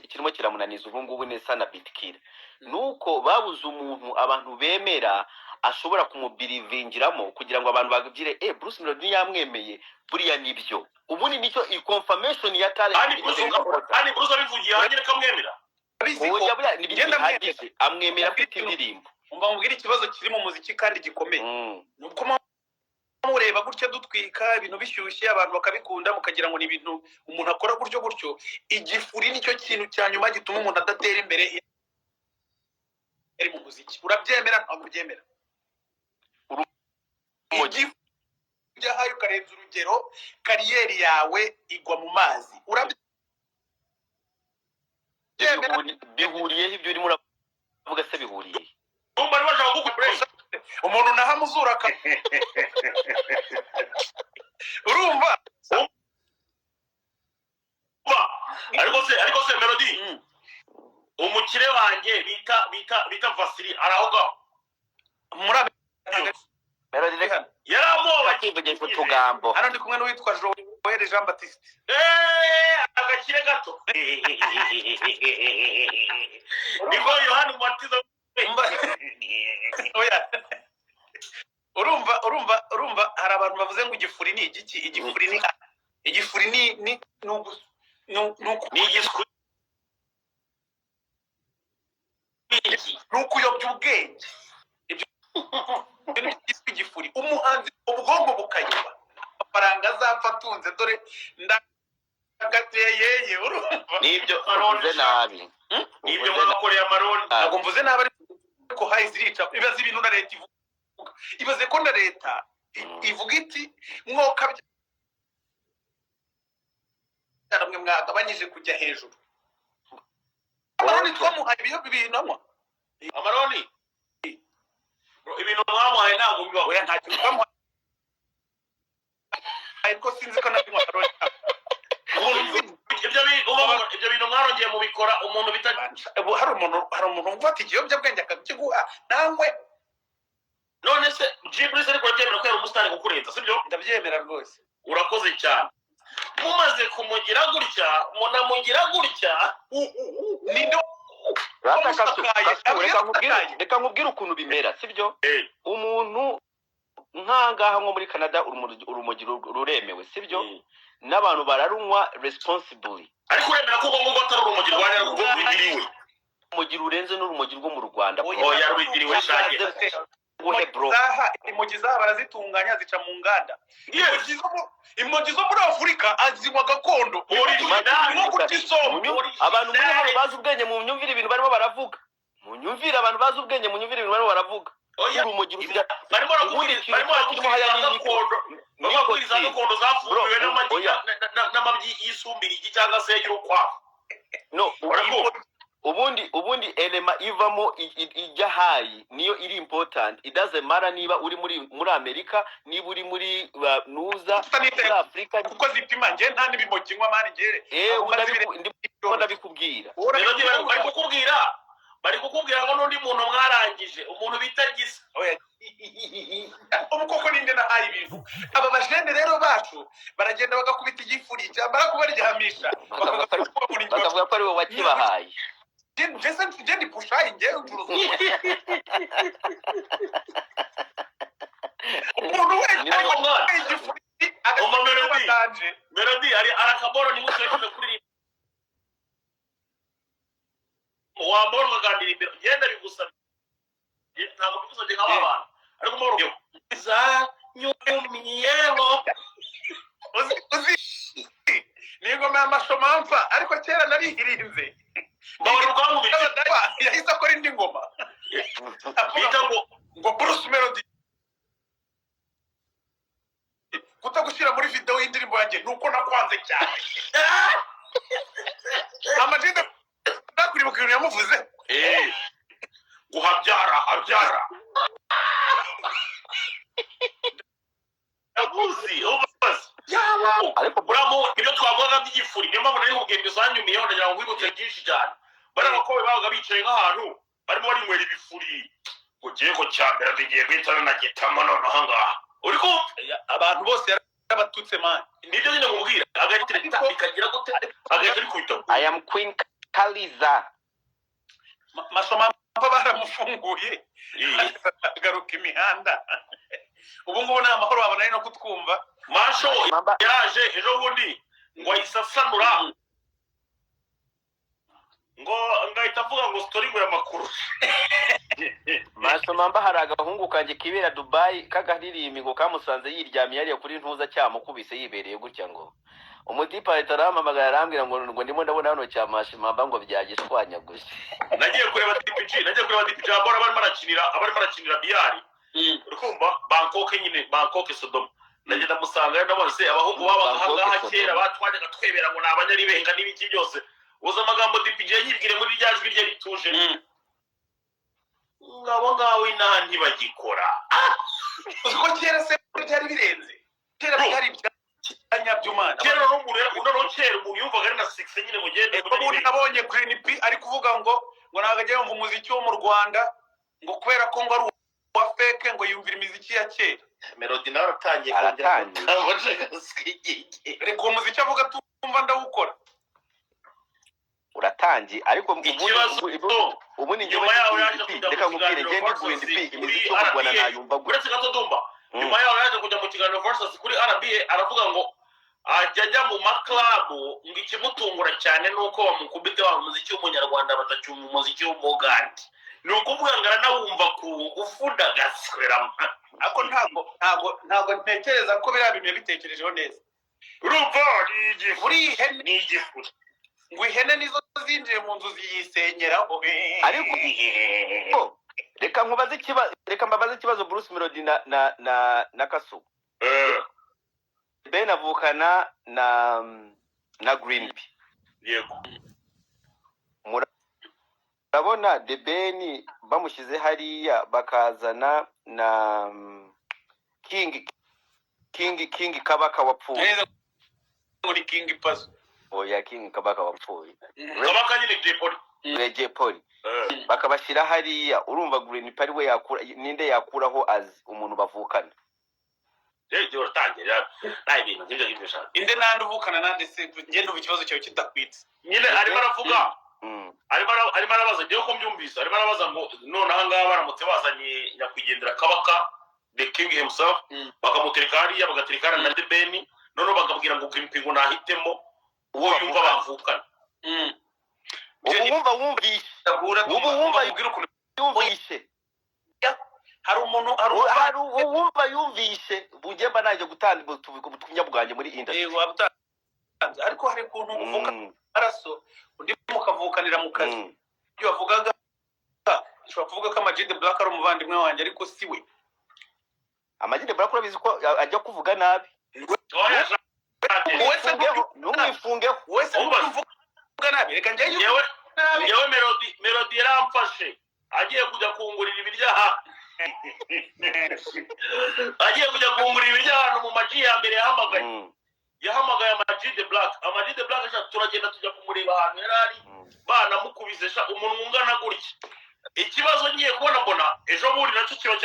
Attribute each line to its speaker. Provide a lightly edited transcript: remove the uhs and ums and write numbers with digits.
Speaker 1: kirimo kiramunaniza ubu ngubu nesa na bitkira nuko babuze umuntu abantu bemera ashobora kumubirivingiramo kugira ngo abantu bagire Bruce Melody yamwemeye buriya nibyo ubundi nicyo confirmation ya talent
Speaker 2: ani Bruce abivugiye hanyine kamwemera
Speaker 1: oya buriya nibyo hagije amwemera afite indirimbo
Speaker 3: umva mbwira ikibazo kiri mu muziki kandi gikomeye nuko mureba gutya dutwika ibintu bishyushye abantu bakabikunda mukagira ngo ni ibintu umuntu akora gutyo igifuri nicyo kintu cyanyuma gituma umuntu adatera imbere ari mu muziki urabyemera ntabwo ubyemera ujya hayo ukarenza urugero kariyeri yawe igwa mu mazi
Speaker 1: bihuriyeho ibyo urimo uravuga se bihuriye
Speaker 2: bari bashaka kugukoresha
Speaker 3: umuntu nahamuzura urumva
Speaker 2: ariko se Melody umukire wanjye bita Vasili arahoga
Speaker 3: muri
Speaker 1: Melody reka
Speaker 2: yaramoba
Speaker 1: kivuge ku tugambo
Speaker 3: hano ndi kumwe n'uwitwa Joel Jean Baptiste
Speaker 2: agakire gato niko Yohani Matiza
Speaker 3: oya urumva hari abantu bavuze ngo igifuri ni igiki igifuri ni ukuyobya ubwenge ibyo igifuri umuhanzi ubwonko bukayoba amafaranga azapfa atunze dore ndagateyeye urumva
Speaker 1: nibyo aronze nabi
Speaker 2: nibyo mwakoreye amaroni
Speaker 3: ntabwo mvuze nabi ariko hayi zirica ibaze ibintu na leta ivuga ibaze ko na leta ivuga iti mwoka byaramwe mwagabanyije kujya hejuru amaroni twamuhaye ibintu anywa
Speaker 2: amaroni ibintu mwamuhaye ntabwo bibaho
Speaker 3: oya nta kintu twamuhaye ariko sinzi ko nabinywa amaroni
Speaker 2: ibyo bintu mwarongeye mubikora umuntu bita
Speaker 3: hari umuntu ufata ikiyobyabwenge akakiguha nawe
Speaker 2: none se Jibril ariko urabyemera ko yari umusitari kukurenza sibyo
Speaker 3: ndabyemera rwose
Speaker 2: urakoze cyane mumaze kumugira gutya munamugira gutya
Speaker 3: ninde
Speaker 1: reka nkubwire ukuntu bimera sibyo umuntu nkangaha nko muri Canada urumogi ruremewe sibyo n'abantu bararunywa responsibly
Speaker 2: ariko uremera ko ngo atari urumogi rwanya rw'urwigiriwe
Speaker 1: urumogi rurenze n'urumogi rwo mu Rwanda
Speaker 2: oya rwigiriwe shage
Speaker 3: imogi zabo barazitunganya zica mu nganda imogi zo muri Afurika azinywa gakondo
Speaker 1: abantu muri hano bazi ubwenge mu myumvire ibintu barimo baravuga mu nyumvire abantu bazi ubwenge mu nyumvire ibintu barimo baravuga urumogi ruzira
Speaker 2: barimo bakubwiriza gakondo zafunguwe n'amabyi y'isumbirigi cyangwa se y'urukwavu
Speaker 1: no ubundi elema ivamo ijya hayi niyo iri important it doesn't matter niba uri muri Amerika niba uri muri nuza muri Afrika
Speaker 3: kuko zipima nge nta nibimogi nywa mani ngere
Speaker 1: ndabikubwira
Speaker 2: bari kukubwira ngo n'undi muntu mwarangije umuntu bita Gisa
Speaker 3: koko ninde na hayi ibintu aba bajene rero bacu baragenda bagakubita igifuri cyambara kubaryamisha
Speaker 1: bakavuga ko ari wowe wakibahaye
Speaker 3: Jendi pushayi nge umuntu wese igifuri
Speaker 2: Melody ari arakaboro ni musore kuri wambora ukagandira imbere genda bigusaba ntabwo bigusabye nk'abantu ariko mboro za nyumiyeho
Speaker 3: uzi n'ingoma y'amashomamfa ariko kera narihirinze
Speaker 2: mbabara urwamubiri
Speaker 3: yahise akora indi ngoma
Speaker 2: bita
Speaker 3: ngo Bruce Melody kutagushyira muri video y'indirimbo yanjye nuko nakwanze cyane amajinde nakuribuka ibintu yamuvuze
Speaker 2: guhabyara abyara abuzi ubaza
Speaker 1: ariko
Speaker 2: buramo ibyo twavugaga by'igifuri niyo mpamvu nari nkubwiye bizanyumiyeho ndagira ngo wibutse byinshi cyane bari abakobwa babaga bicaye nk'ahantu barimo barinywera ibifuri ngo giye ko cyambere tugiye guhitana na gitamo noneho ngaha uri kumva
Speaker 3: abantu bose abatutse man
Speaker 2: nibyo nyine nkubwira agatereta bikagira gute agahita ari kwita
Speaker 1: I am Queen Kaliza
Speaker 3: masoma baramufunguye agaruka imihanda ubu ngubu nta mahoro babona ari no kutwumva
Speaker 2: masho yaje ejo bundi ngo ayisasanura ngo ngahita avuga ngo story ngo y'amakuru
Speaker 1: Maso mamba hari agahungu kanjye kibera Dubai kagahiririmbi ngo kamusanze yiryamiye yari kuri ntuza cyamukubise yibereye gutya ngo umutipa itaramamagara arambwira ngo ndimo ndabona hano cyamashi mamba ngo byagishwanya gusa
Speaker 2: nagiye kureba DPG abora abari marakinira biyari urukumva Bangkok nyine Bangkok Sodoma nagenda musanga na bose abahungu babaga kera batwajyaga twebera ngo nabanyaribenga n'ibiki byose uza amagambo DPG yibwire muri ryajwi rye rituje ngabo ngawe inaha ntibagikora
Speaker 3: uko kera se byari birenze kera byari byanyabyo
Speaker 2: kera no kera umuntu yumvaga ari na 6 nyine ngo gende
Speaker 3: ubu nabonye Green P ari kuvuga ngo nagajya yumva umuziki wo mu Rwanda ngo kubera ko ngo ari wa fake ngo yumvira imiziki ya kera
Speaker 2: Melody nawe aratangiye
Speaker 3: reka uwo muziki avuga tumva ndawukora
Speaker 1: uratangiye ariko
Speaker 2: ubu ni nyuma yaho yaje kujya
Speaker 1: reka nkubwire ngende Green P imiziki yo mu Rwanda nayumva
Speaker 2: uretse Gatodumba nyuma yaho yaje kujya mu kiganiro versus kuri RBA aravuga ngo ajya mu maklabu ngo ikimutungura cyane nuko bamukubite wa muziki w'umunyarwanda batacyumva umuziki w'umugandi ni ukuvuga ngo aranawumva ku ufunda gaswera
Speaker 3: ako ntago ntekereza ko biriya bintu bitekerejeho neza
Speaker 2: urumva ni igifu
Speaker 3: ngo ihene nizo zinjiye mu nzu ziyisenyeraho
Speaker 1: ariko reka mbabaze ikibazo Bruce Melody na Kasuku Ben avukana na Green P
Speaker 2: yego
Speaker 1: urabona The Ben bamushyize hariya bakazana na King Kabaka wapfuye
Speaker 3: muri King Pazo
Speaker 1: oya King Kabaka wapfuye
Speaker 2: Kabaka nyine
Speaker 1: Jay Polly bakabashyira hariya urumva Green P ari we yakura ninde yakuraho azi umuntu bavukana
Speaker 2: rero utangira nayi bintu nk'ibyo ngibyo
Speaker 3: inde nandi uvukana nande se ngende ikibazo cyawe kidakwitse
Speaker 2: nyine arimo aravuga arimo arabaza ngiye ko mbyumvise arimo arabaza ngo none aha ngaha baramutse bazanye nyakwigendera Kabaka the king himself bakamutereka hariya bagatereka na The Ben none bakabwira ngo Green P ngo nahitemo uwo yumva bavukana
Speaker 1: yumvishe
Speaker 3: hari umuntu
Speaker 1: wumva yumvishe bugemba naje gutanga ubutumya bwanjye muri industry
Speaker 3: ariko hari kuntu uvuga araso undi mukavukanira mu kazi ibyo bavugaga ushobora kuvuga ko Amag the Black ari umuvandimwe wanjye ariko si we
Speaker 1: Amag the Black urabizi ko ajya kuvuga nabi numwifungeho
Speaker 3: wese uvuga nabi reka njye
Speaker 2: yewe Melody yaramfashe agiye kujya kungurira ibiryaha agiye kujya kungurira ibiryaha mu maji ya mbere yahamagaye Amag the Black turagenda tujya kumureba ahantu yarari banamukubizesha umuntu ungana gutya ikibazo ngiye kubona mbona ejo bundi nacyo kiba